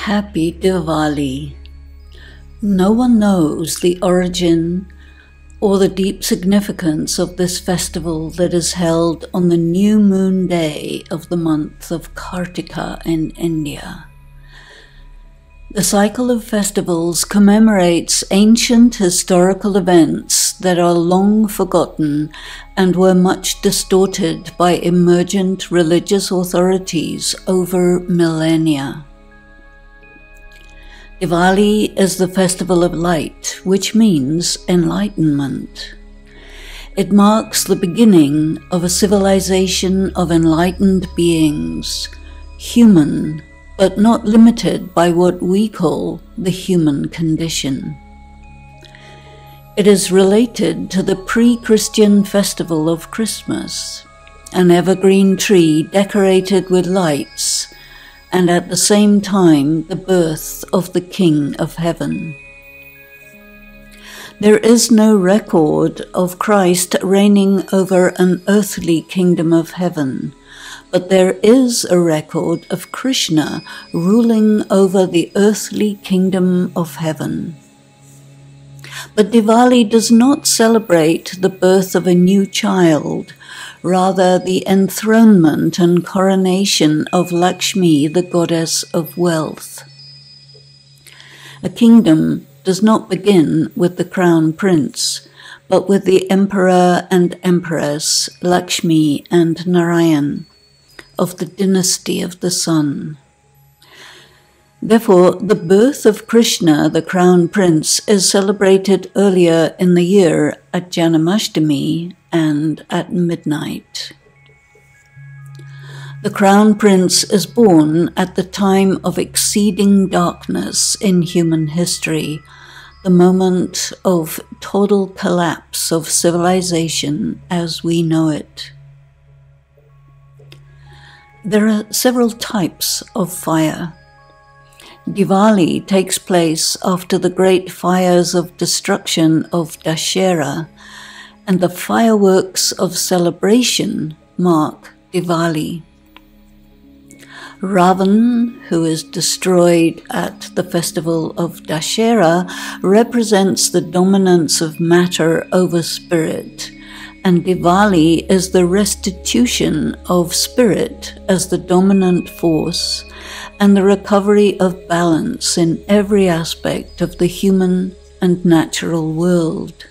Happy Diwali. No one knows the origin or the deep significance of this festival that is held on the new moon day of the month of Kartika in India. The cycle of festivals commemorates ancient historical events that are long forgotten and were much distorted by emergent religious authorities over millennia. Diwali is the festival of light, which means enlightenment. It marks the beginning of a civilization of enlightened beings, human, but not limited by what we call the human condition. It is related to the pre-Christian festival of Christmas, an evergreen tree decorated with lights, and at the same time the birth of the King of Heaven. There is no record of Christ reigning over an earthly kingdom of heaven, but there is a record of Krishna ruling over the earthly kingdom of heaven. But Diwali does not celebrate the birth of a new child, rather the enthronement and coronation of Lakshmi, the goddess of wealth. A kingdom does not begin with the crown prince, but with the emperor and empress, Lakshmi and Narayan, of the dynasty of the sun. Therefore, the birth of Krishna, the crown prince, is celebrated earlier in the year at Janmashtami and at midnight. The crown prince is born at the time of exceeding darkness in human history, the moment of total collapse of civilization as we know it. There are several types of fire. Diwali takes place after the great fires of destruction of Dashera, and the fireworks of celebration mark Diwali. Ravan, who is destroyed at the festival of Dashera, represents the dominance of matter over spirit, and Diwali is the restitution of spirit as the dominant force and the recovery of balance in every aspect of the human and natural world.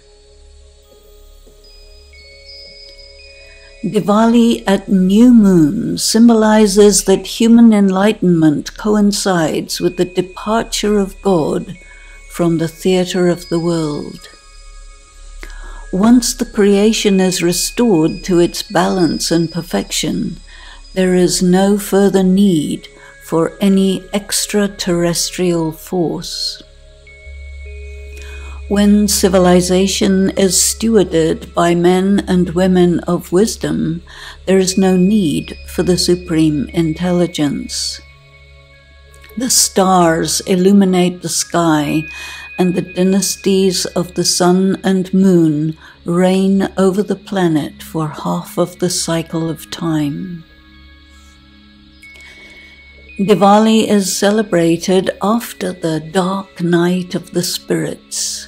Diwali at new moon symbolizes that human enlightenment coincides with the departure of God from the theater of the world. Once the creation is restored to its balance and perfection, there is no further need for any extraterrestrial force. When civilization is stewarded by men and women of wisdom, there is no need for the supreme intelligence. The stars illuminate the sky, and the dynasties of the sun and moon reign over the planet for half of the cycle of time. Diwali is celebrated after the dark night of the spirits.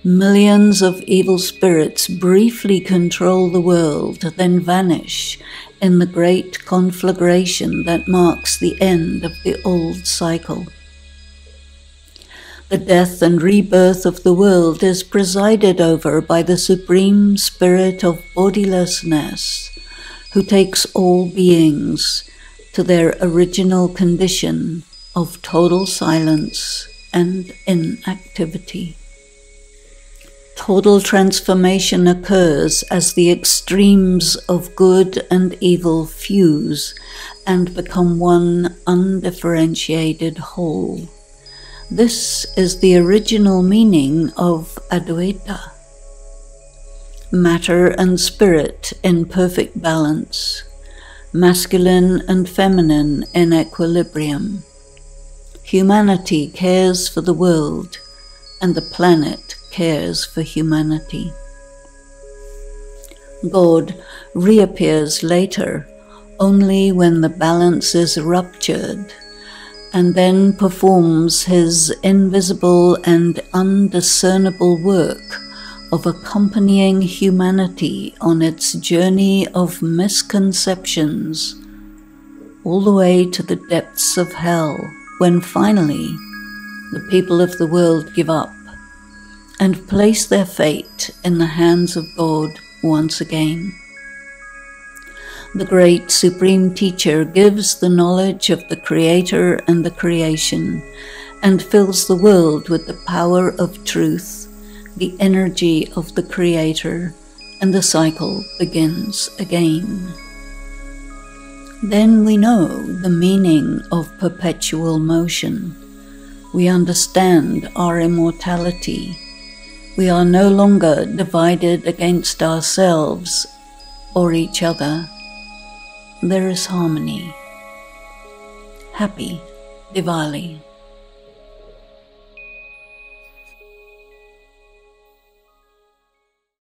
Millions of evil spirits briefly control the world, then vanish in the great conflagration that marks the end of the old cycle. The death and rebirth of the world is presided over by the Supreme Spirit of bodilessness, who takes all beings to their original condition of total silence and inactivity. Total transformation occurs as the extremes of good and evil fuse and become one undifferentiated whole. This is the original meaning of Advaita. Matter and spirit in perfect balance, masculine and feminine in equilibrium. Humanity cares for the world, and the planet cares for humanity. God reappears later only when the balance is ruptured, and then performs his invisible and undiscernible work of accompanying humanity on its journey of misconceptions, all the way to the depths of hell, when finally the people of the world give up and place their fate in the hands of God once again. The great Supreme Teacher gives the knowledge of the Creator and the creation, and fills the world with the power of truth, the energy of the Creator, and the cycle begins again. Then we know the meaning of perpetual motion. We understand our immortality. We are no longer divided against ourselves or each other. There is harmony. Happy Diwali.